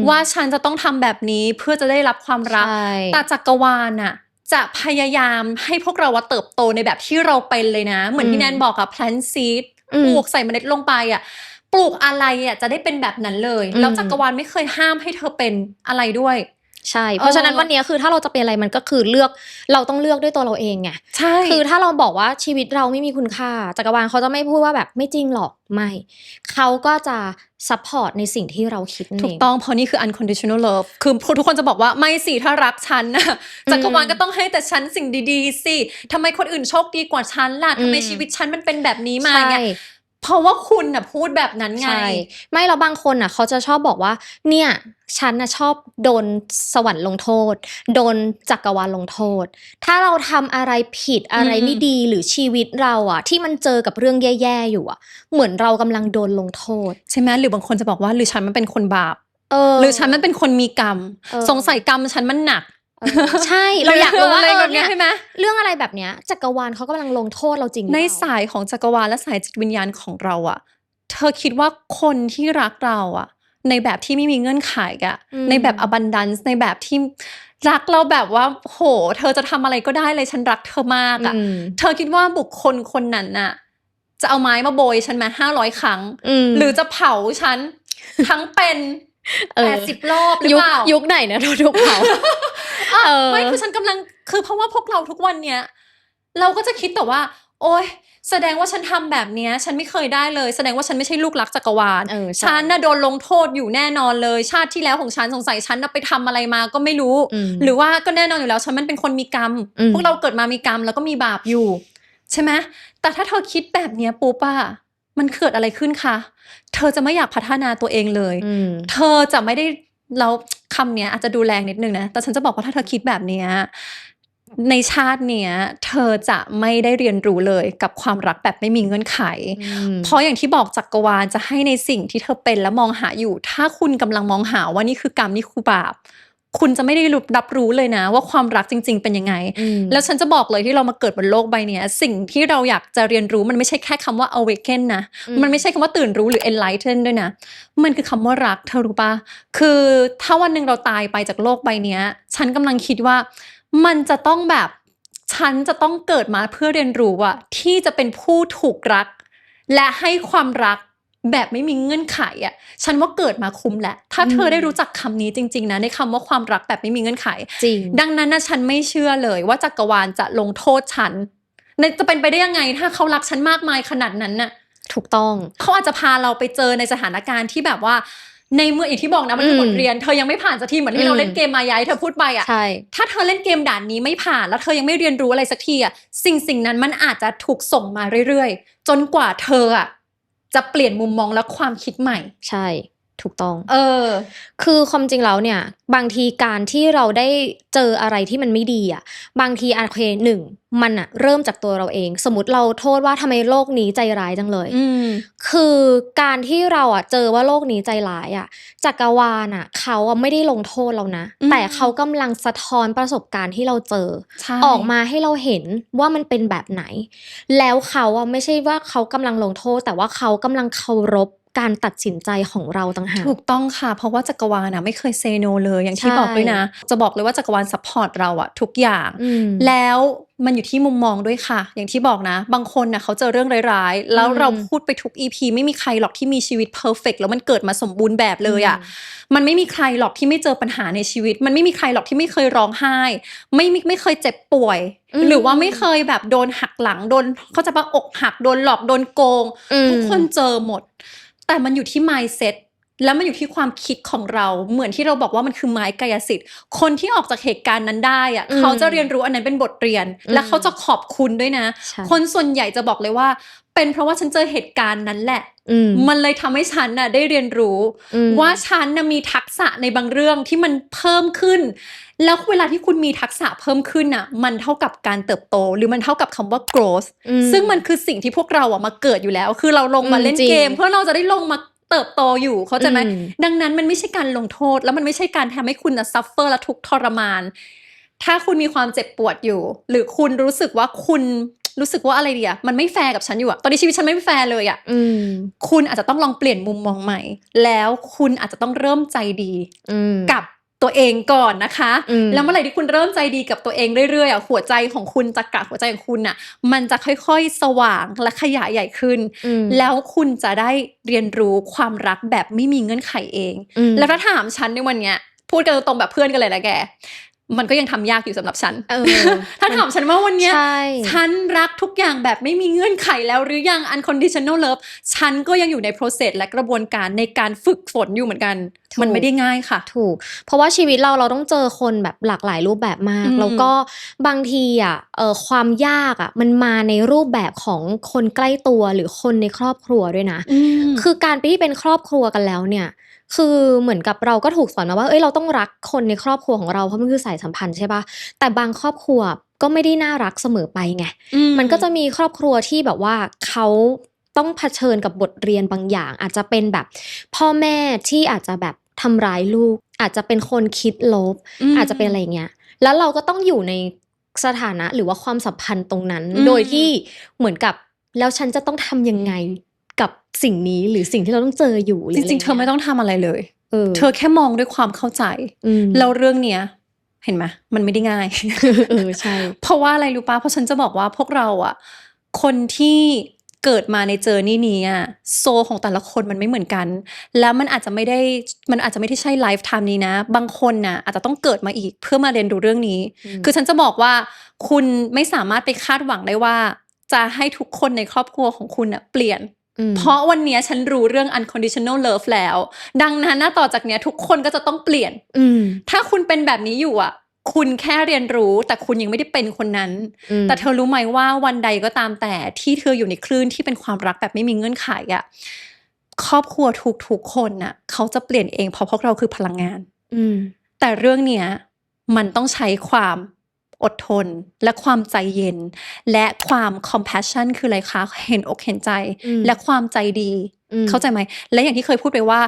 ว่าฉันจะต้องทำแบบนี้เพื่อจะได้รับความรักแต่จักรวาลจะพยายามให้พวกเราเติบโตในแบบที่เราเป็นเลยนะเหมือนที่แนนบอกplant seed ปลูกใส่เมล็ดลงไปปลูกอะไรจะได้เป็นแบบนั้นเลยแล้วจักรวาลไม่เคยห้ามให้เธอเป็นอะไรด้วย ใช่เพราะฉะนั้นวันนี้คือถ้าเราจะเป็นอะไรมันก็คือเราต้องเลือกด้วยตัวเราเองไงใช่คือถ้าเราบอกว่าชีวิตเราไม่มีคุณค่าจักรวาลเขาจะไม่พูดว่าแบบไม่จริงหรอกไม่เขาก็จะซัพพอร์ตในสิ่งที่เราคิดนั่นเองถูกต้องเพราะนี่คือ unconditional love คือทุกคนจะบอกว่าไม่สิถ้ารักฉันนะจักรวาลก็ต้องให้แต่ฉันสิ่งดีๆสิทำไมคนอื่นโชคดีกว่าฉันล่ะทำไมชีวิตฉันมันเป็นแบบนี้มาเนี่ยเพราะว่าคุณน่ะพูดแบบนั้นไงไม่แล้วบางคนน่ะเขาจะชอบบอกว่าเนี่ยฉันน่ะชอบโดนสวรรค์ลงโทษโดนจักรวาลลงโทษถ้าเราทำอะไรผิดอะไรไม่ดีหรือชีวิตเราอ่ะที่มันเจอกับเรื่องแย่ๆอยู่อ่ะเหมือนเรากำลังโดนลงโทษใช่ไหมหรือบางคนจะบอกว่าหรือฉันมันเป็นคนบาปหรือฉันมันเป็นคนมีกรรมสงสัยกรรมฉันมันหนักใช่เราอยากรู้ว่าเนี่ยใช่ไหมเรื่องอะไรแบบเนี้ยจักรวาลเขากำลังลงโทษเราจริงในสายของจักรวาลและสายจิตวิญญาณของเราอ่ะเธอคิดว่าคนที่รักเราอ่ะในแบบที่ไม่มีเงื่อนไขอ่ะในแบบ abundance ในแบบที่รักเราแบบว่าโหเธอจะทำอะไรก็ได้เลยฉันรักเธอมากอ่ะเธอคิดว่าบุคคลคนนั้นน่ะจะเอาไม้มาโบยฉันมา500 ครั้งหรือจะเผาฉันทั้งเป็น80 รอบหรือเปล่ายุคไหนนะถูกเผาไม่คือฉันกำลังคือเพราะว่าพวกเราทุกวันเนี้ยเราก็จะคิดแต่ว่าโอ๊ยแสดงว่าฉันทำแบบนี้ฉันไม่เคยได้เลยแสดงว่าฉันไม่ใช่ลูกรักจักรวาลฉันน่ะโดนลงโทษอยู่แน่นอนเลยชาติที่แล้วของฉันสงสัยฉันน่ะไปทำอะไรมาก็ไม่รู้หรือว่าก็แน่นอนอยู่แล้วฉันมันเป็นคนมีกรรมพวกเราเกิดมามีกรรมแล้วก็มีบาปอยู่ใช่ไหมแต่ถ้าเธอคิดแบบนี้ปุ๊บอะมันเกิดอะไรขึ้นคะเธอจะไม่อยากพัฒนาตัวเองเลยเธอจะไม่ได้แล้วคำเนี้ยอาจจะดูแรงนิดนึงนะแต่ฉันจะบอกว่าถ้าเธอคิดแบบเนี้ยในชาติเนี้ยเธอจะไม่ได้เรียนรู้เลยกับความรักแบบไม่มีเงื่อนไขเพราะอย่างที่บอกจักรวาลจะให้ในสิ่งที่เธอเป็นและมองหาอยู่ถ้าคุณกำลังมองหาว่านี่คือกรรมนี่คือบาปคุณจะไม่ได้รับรู้เลยนะว่าความรักจริงๆเป็นยังไงแล้วฉันจะบอกเลยที่เรามาเกิดบนโลกใบนี้สิ่งที่เราอยากจะเรียนรู้มันไม่ใช่แค่คำว่า awaken นะมันไม่ใช่คำว่าตื่นรู้หรือ enlighten ด้วยนะมันคือคำว่ารักเธอรู้ปะคือถ้าวันหนึ่งเราตายไปจากโลกใบนี้ฉันกำลังคิดว่ามันจะต้องแบบฉันจะต้องเกิดมาเพื่อเรียนรู้อะที่จะเป็นผู้ถูกรักและให้ความรักแบบไม่มีเงื่อนไขอ่ะฉันว่าเกิดมาคุ้มแหละถ้าเธอได้รู้จักคำนี้จริงๆนะในคำว่าความรักแบบไม่มีเงื่อนไขจริงดังนั้นนะฉันไม่เชื่อเลยว่าจักรวาลจะลงโทษฉันจะเป็นไปได้ยังไงถ้าเขารักฉันมากมายขนาดนั้นน่ะถูกต้องเขาอาจจะพาเราไปเจอในสถานการณ์ที่แบบว่าในเมื่ออย่างที่บอกนะมันคือบทเรียนเธอยังไม่ผ่านสักทีเหมือนที่เราเล่นเกมมายาที่เธอพูดไปอ่ะถ้าเธอเล่นเกมด่านนี้ไม่ผ่านแล้วเธอยังไม่เรียนรู้อะไรสักทีอ่ะสิ่งนั้นมันอาจจะถูกส่งมาเรื่อยๆจนกว่าเธออ่ะจะเปลี่ยนมุมมองและความคิดใหม่ใช่ถูกต้องคือความจริงแล้วเนี่ยบางทีการที่เราได้เจออะไรที่มันไม่ดีอ่ะบางทีโอเคหนึ่งมันอ่ะเริ่มจากตัวเราเองสมมติเราโทษว่าทำไมโลกนี้ใจร้ายจังเลยคือการที่เราอ่ะเจอว่าโลกนี้ใจร้ายอ่ะจักรวาลอ่ะเขาอ่ะไม่ได้ลงโทษเรานะแต่เขากำลังสะท้อนประสบการณ์ที่เราเจอออกมาให้เราเห็นว่ามันเป็นแบบไหนแล้วเขาอ่ะไม่ใช่ว่าเขากำลังลงโทษแต่ว่าเขากำลังเคารพการตัดสินใจของเราต่างหากถูกต้องค่ะเพราะว่าจักรวาลนะไม่เคยเซโนเลยอย่างที่บอกด้วยนะจะบอกเลยว่าจักรวาลซัพพอร์ตเราอะทุกอย่างแล้วมันอยู่ที่มุมมองด้วยค่ะอย่างที่บอกนะบางคนนะเขาเจอเรื่องร้ายๆแล้วเราพูดไปทุก EP ไม่มีใครหรอกที่มีชีวิตเพอร์เฟกต์แล้วมันเกิดมาสมบูรณ์แบบเลยอะมันไม่มีใครหรอกที่ไม่เจอปัญหาในชีวิตมันไม่มีใครหรอกที่ไม่เคยร้องไห้ไม่เคยเจ็บป่วยหรือว่าไม่เคยแบบโดนหักหลังโดนเขาจะอกหักโดนหลอกโดนโกงทุกคนเจอหมดแต่มันอยู่ที่ mindset แล้วมันอยู่ที่ความคิดของเราเหมือนที่เราบอกว่ามันคือไม้กายสิทธิ์คนที่ออกจากเหตุการณ์นั้นได้อะเขาจะเรียนรู้อันนั้นเป็นบทเรียนและเขาจะขอบคุณด้วยนะคนส่วนใหญ่จะบอกเลยว่าเป็นเพราะว่าฉันเจอเหตุการณ์นั้นแหละมันเลยทำให้ฉันน่ะได้เรียนรู้ว่าฉันน่ะมีทักษะในบางเรื่องที่มันเพิ่มขึ้นแล้วเวลาที่คุณมีทักษะเพิ่มขึ้นน่ะมันเท่ากับการเติบโตหรือมันเท่ากับคำว่า growth ซึ่งมันคือสิ่งที่พวกเราอะมาเกิดอยู่แล้วคือเราลงมาเล่นเกมเพื่อเราจะได้ลงมาเติบโตอยู่เข้าใจไหมดังนั้นมันไม่ใช่การลงโทษแล้วมันไม่ใช่การทำให้คุณซัฟเฟอร์และทุกข์ทรมานถ้าคุณมีความเจ็บปวดอยู่หรือคุณรู้สึกว่าคุณรู้สึกว่าอะไรดีอะมันไม่แฟร์กับฉันอยู่อะตอนนี้ชีวิตฉันไม่แฟร์เลยอะคุณอาจจะต้องลองเปลี่ยนมุมมองใหม่แล้วคุณอาจจะต้องเริ่มใจดีกับตัวเองก่อนนะคะแล้วเมื่อไหร่ที่คุณเริ่มใจดีกับตัวเองเรื่อยๆหัวใจของคุณจักระหัวใจของคุณน่ะมันจะค่อยๆสว่างและขยายใหญ่ขึ้นแล้วคุณจะได้เรียนรู้ความรักแบบไม่มีเงื่อนไขเองแล้วถ้าถามฉันในวันเนี้ย พูดกันตรงๆแบบเพื่อนกันเลยนะแกมันก็ยังทำยากอยู่สำหรับฉัน ถ้าถามฉันว่าวันเนี้ยฉันรักทุกอย่างแบบไม่มีเงื่อนไขแล้วหรือยัง unconditional love ฉันก็ยังอยู่ใน process และกระบวนการในการฝึกฝนอยู่เหมือนกันมันไม่ได้ง่ายค่ะถูกเพราะว่าชีวิตเราต้องเจอคนแบบหลากหลายรูปแบบมากแล้วก็บางทีอ่ะความยากอ่ะมันมาในรูปแบบของคนใกล้ตัวหรือคนในครอบครัวด้วยนะคือการที่เป็นครอบครัวกันแล้วเนี่ยคือเหมือนกับเราก็ถูกสอนมาว่าเราต้องรักคนในครอบครัวของเราเพราะมันคือสายสัมพันธ์ใช่ปะแต่บางครอบครัวก็ไม่ได้น่ารักเสมอไปไงมันก็จะมีครอบครัวที่แบบว่าเขาต้องเผชิญกับบทเรียนบางอย่างอาจจะเป็นแบบพ่อแม่ที่อาจจะแบบทำร้ายลูกอาจจะเป็นคนคิดลบอาจจะเป็นอะไรเงี้ยแล้วเราก็ต้องอยู่ในสถานะหรือว่าความสัมพันธ์ตรงนั้นโดยที่เหมือนกับแล้วฉันจะต้องทำยังไงกับสิ่งนี้หรือสิ่งที่เราต้องเจออยู่จริงๆเธอไม่ต้องทำอะไรเลยเธอแค่มองด้วยความเข้าใจแล้วเรื่องเนี้ยเห็นไหมมันไม่ได้ง่ายใช่เพราะว่าอะไรรู้ป่ะเพราะฉันจะบอกว่าพวกเราอ่ะคนที่เกิดมาในเจอนี่นี้อ่ะโซของแต่ละคนมันไม่เหมือนกันแล้วมันอาจจะไม่ได้ใช่ไลฟ์ไทม์นี้นะบางคนน่ะอาจจะต้องเกิดมาอีกเพื่อมาเรียนรู้เรื่องนี้คือฉันจะบอกว่าคุณไม่สามารถไปคาดหวังได้ว่าจะให้ทุกคนในครอบครัวของคุณน่ะเปลี่ยนเพราะวันนี้ฉันรู้เรื่อง unconditional love แล้วดังนั้นต่อจากนี้ทุกคนก็จะต้องเปลี่ยนถ้าคุณเป็นแบบนี้อยู่อ่ะคุณแค่เรียนรู้แต่คุณยังไม่ได้เป็นคนนั้นแต่เธอรู้ไหมว่าวันใดก็ตามแต่ที่เธออยู่ในคลื่นที่เป็นความรักแบบไม่มีเงื่อนไขอ่ะครอบครัวทุกคนน่ะเขาจะเปลี่ยนเองเพราะพวกเราคือพลังงานแต่เรื่องเนี้ยมันต้องใช้ความอดทนและความใจเย็นและความ compassion คืออะไรคะเห็นอกเห็นใจและความใจดีเข้าใจไหมและอย่างที่เคยพูดไปว่า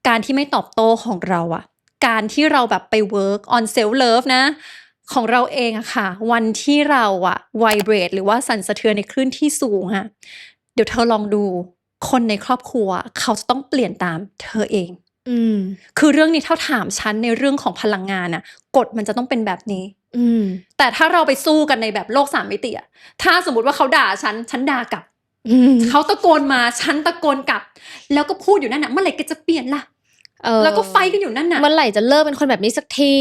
การที่ไม่ตอบโต้ของเราอะการที่เราแบบไป work on self love นะของเราเองอะค่ะวันที่เราอะ vibrate หรือว่าสั่นสะเทือนในคลื่นที่สูงอะเดี๋ยวเธอลองดูคนในครอบครัวเขาจะต้องเปลี่ยนตามเธอเองคือเรื่องนี้ถ้าถามฉันในเรื่องของพลังงานอะกฎมันจะต้องเป็นแบบนี้แต่ถ้าเราไปสู้กันในแบบโลก3 มิติอะถ้าสมมติว่าเขาด่าฉันด่ากลับเขาตะโกนมาฉันตะโกนกลับแล้วก็พูดอยู่นั่นน่ะเมื่อไหร่แกจะเปลี่ยนล่ะแล้วก็ไฟกันอยู่นั่นน่ะเมื่อไหร่จะเลิกเป็นคนแบบนี้สักที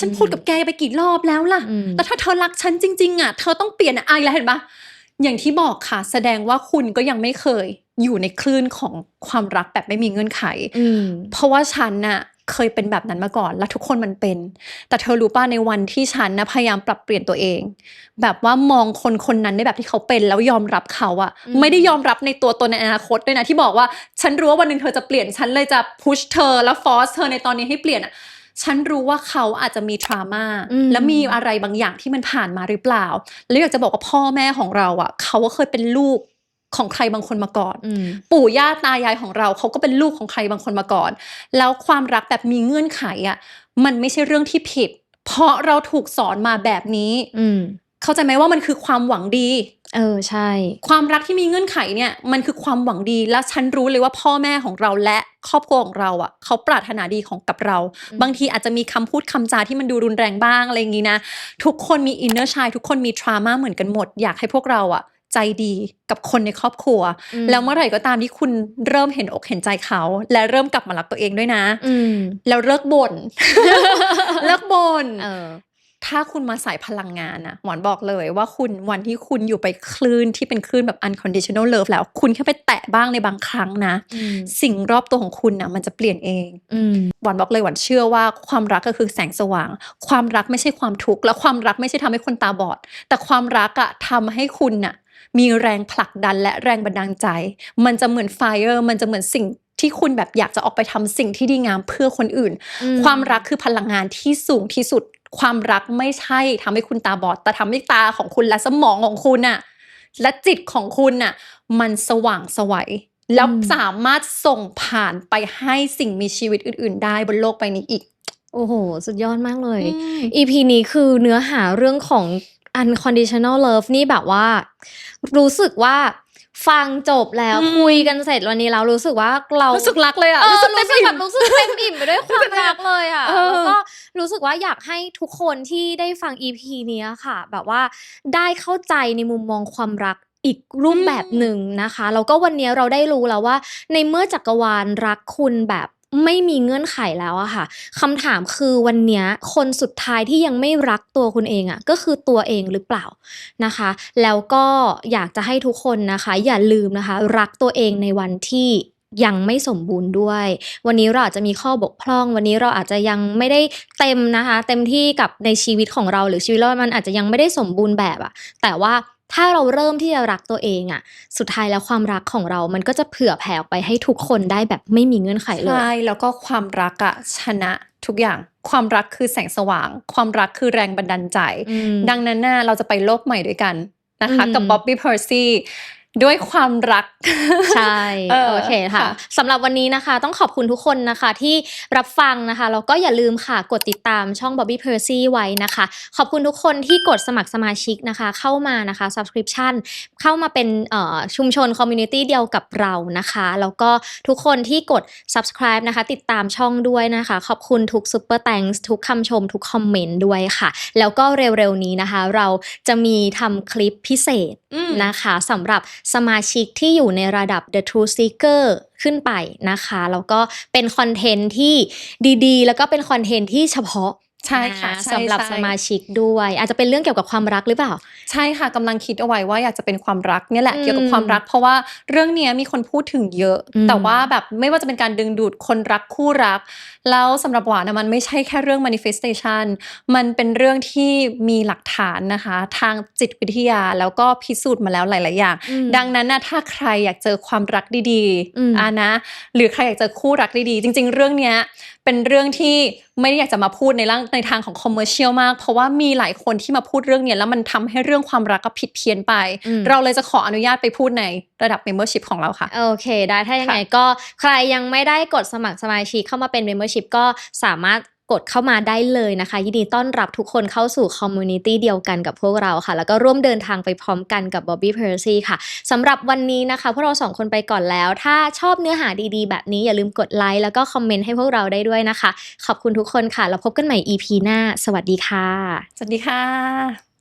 ฉันพูดกับแกไปกี่รอบแล้วล่ะแต่ถ้าเธอรักฉันจริงๆอ่ะเธอต้องเปลี่ยนอะไรแล้วเห็นปะอย่างที่บอกค่ะแสดงว่าคุณก็ยังไม่เคยอยู่ในคลื่นของความรักแบบไม่มีเงื่อนไขเพราะว่าฉันน่ะเคยเป็นแบบนั้นมาก่อนและทุกคนมันเป็นแต่เธอรู้ป่ะในวันที่ฉันนะพยายามปรับเปลี่ยนตัวเองแบบว่ามองคนนั้นในแบบที่เขาเป็นแล้วยอมรับเขาอะไม่ได้ยอมรับในตัวตนในอนาคตด้วยนะที่บอกว่าฉันรู้ว่าวันนึงเธอจะเปลี่ยนฉันเลยจะพุชเธอแล้วฟอร์สเธอในตอนนี้ให้เปลี่ยนอะฉันรู้ว่าเขาอาจจะมีทรามาและมีอะไรบางอย่างที่มันผ่านมาหรือเปล่าแล้วอยากจะบอกว่าพ่อแม่ของเราอะเขาก็เคยเป็นลูกของใครบางคนมาก่อนปู่ย่าตายายของเราเขาก็เป็นลูกของใครบางคนมาก่อนแล้วความรักแบบมีเงื่อนไขอ่ะมันไม่ใช่เรื่องที่ผิดเพราะเราถูกสอนมาแบบนี้เข้าใจไหมว่ามันคือความหวังดีใช่ความรักที่มีเงื่อนไขเนี่ยมันคือความหวังดีและฉันรู้เลยว่าพ่อแม่ของเราและครอบครัวของเราอ่ะเขาปรารถนาดีกับเราบางทีอาจจะมีคำพูดคำจาที่มันดูรุนแรงบ้างอะไรอย่างงี้นะทุกคนมีอินเนอร์ไชล์ทุกคนมีทรามาเหมือนกันหมดอยากให้พวกเราอ่ะใจดีกับคนในครอบครัวแล้วเมื่อไหร่ก็ตามที่คุณเริ่มเห็นอกเห็นใจเขาและเริ่มกลับมารักตัวเองด้วยนะแล้วเลิกบ่น เลิกบ่นถ้าคุณมาใส่พลังงานนะหวานบอกเลยว่าวันที่คุณอยู่ไปคลื่นที่เป็นคลื่นแบบ unconditional love แล้วคุณแค่ไปแตะบ้างในบางครั้งนะสิ่งรอบตัวของคุณนะมันจะเปลี่ยนเองหวานบอกเลยหวานเชื่อว่าความรักก็คือแสงสว่างความรักไม่ใช่ความทุกข์และความรักไม่ใช่ทำให้คนตาบอดแต่ความรักอะทำให้คุณน่ะมีแรงผลักดันและแรงบันดาลใจมันจะเหมือนไฟมันจะเหมือนสิ่งที่คุณแบบอยากจะออกไปทำสิ่งที่ดีงามเพื่อคนอื่นความรักคือพลังงานที่สูงที่สุดความรักไม่ใช่ทำให้คุณตาบอดแต่ทำให้ตาของคุณและสมองของคุณน่ะและจิตของคุณน่ะมันสว่างไสวแล้วสามารถส่งผ่านไปให้สิ่งมีชีวิตอื่นๆได้บนโลกใบนี้อีกโอ้โหสุดยอดมากเลย EP นี้คือเนื้อหาเรื่องของunconditional love นี่แบบว่ารู้สึกว่าฟังจบแล้วคุยกันเสร็จวันนี้แล้วรู้สึกว่าเรารู้สึกรักเลยอ่ะรู้สึกแบบรู้สึกเต็มอิ่มไปด้วยความรักเลยอ่ะแล้วก็รู้สึกว่าอยากให้ทุกคนที่ได้ฟัง EP นี้ค่ะแบบว่าได้เข้าใจในมุมมองความรักอีกรูปแบบหนึ่งนะคะแล้วก็วันนี้เราได้รู้แล้วว่าในเมื่อจักรวาลรักคุณแบบ ไม่มีเงื่อนไขแล้วอะค่ะคำถามคือวันเนี้ยคนสุดท้ายที่ยังไม่รักตัวคุณเองอะก็คือตัวเองหรือเปล่านะคะแล้วก็อยากจะให้ทุกคนนะคะอย่าลืมนะคะรักตัวเองในวันที่ยังไม่สมบูรณ์ด้วยวันนี้เราอาจจะมีข้อบกพร่องวันนี้เราอาจจะยังไม่ได้เต็มนะคะเต็มที่กับในชีวิตของเราหรือชีวิตเรามันอาจจะยังไม่ได้สมบูรณ์แบบอะแต่ว่าถ้าเราเริ่มที่จะรักตัวเองอะสุดท้ายแล้วความรักของเรามันก็จะเผื่อแผ่ออกไปให้ทุกคนได้แบบไม่มีเงื่อนไขเลยใช่แล้วก็ความรักอะชนะทุกอย่างความรักคือแสงสว่างความรักคือแรงบันดาลใจดังนั้นน่ะเราจะไปโลกใหม่ด้วยกันนะคะกับบ๊อบบี้เพอร์ซี่ด้วยความรักใช่โอเคค่ะสำหรับวันนี้นะคะต้องขอบคุณทุกคนนะคะที่รับฟังนะคะแล้วก็อย่าลืมค่ะกดติดตามช่อง Bobby Percy ไว้นะคะขอบคุณทุกคนที่กดสมัครสมาชิกนะคะเข้ามานะคะ subscription เข้ามาเป็นชุมชน community เดียวกับเรานะคะแล้วก็ทุกคนที่กด subscribe นะคะติดตามช่องด้วยนะคะขอบคุณทุก super thanks ทุกคำชมทุกคอมเมนต์ด้วยค่ะแล้วก็เร็วๆนี้นะคะเราจะมีทำคลิปพิเศษนะคะสำหรับสมาชิกที่อยู่ในระดับ The Truth Seeker ขึ้นไปนะคะแล้วก็เป็นคอนเทนต์ที่ดีๆแล้วก็เป็นคอนเทนต์ที่เฉพาะใช่ค่ะสำหรับสมาชิกด้วยอาจจะเป็นเรื่องเกี่ยวกับความรักหรือเปล่าใช่ค่ะกำลังคิดเอาไว้ว่าอยากจะเป็นความรักเนี่ยแหละเกี่ยวกับความรักเพราะว่าเรื่องนี้มีคนพูดถึงเยอะแต่ว่าแบบไม่ว่าจะเป็นการดึงดูดคนรักคู่รักแล้วสำหรับหวานมันไม่ใช่แค่เรื่อง manifestation มันเป็นเรื่องที่มีหลักฐานนะคะทางจิตวิทยาแล้วก็พิสูจน์มาแล้วหลายๆอย่างดังนั้นนะถ้าใครอยากเจอความรักดีๆนะหรือใครอยากเจอคู่รักดีๆจริงๆเรื่องเนี้ยเป็นเรื่องที่ไม่ได้อยากจะมาพูดในทางของคอมเมอร์เชียลมากเพราะว่ามีหลายคนที่มาพูดเรื่องเนี้ยแล้วมันทำให้เรื่องความรักก็ผิดเพี้ยนไปเราเลยจะขออนุญาตไปพูดในระดับ membership ของเราค่ะโอเคได้ถ้ายังไงก็ใครยังไม่ได้กดสมัครสมาชิกเข้ามาเป็น membership ก็สามารถกดเข้ามาได้เลยนะคะยินดีต้อนรับทุกคนเข้าสู่คอมมูนิตี้เดียวกันกับพวกเราค่ะแล้วก็ร่วมเดินทางไปพร้อมกันกับ Bobby Percy ค่ะสำหรับวันนี้นะคะพวกเรา2คนไปก่อนแล้วถ้าชอบเนื้อหาดีๆแบบนี้อย่าลืมกดไลค์แล้วก็คอมเมนต์ให้พวกเราได้ด้วยนะคะขอบคุณทุกคนค่ะแล้วพบกันใหม่ EP หน้าสวัสดีค่ะสวัสดีค่ะ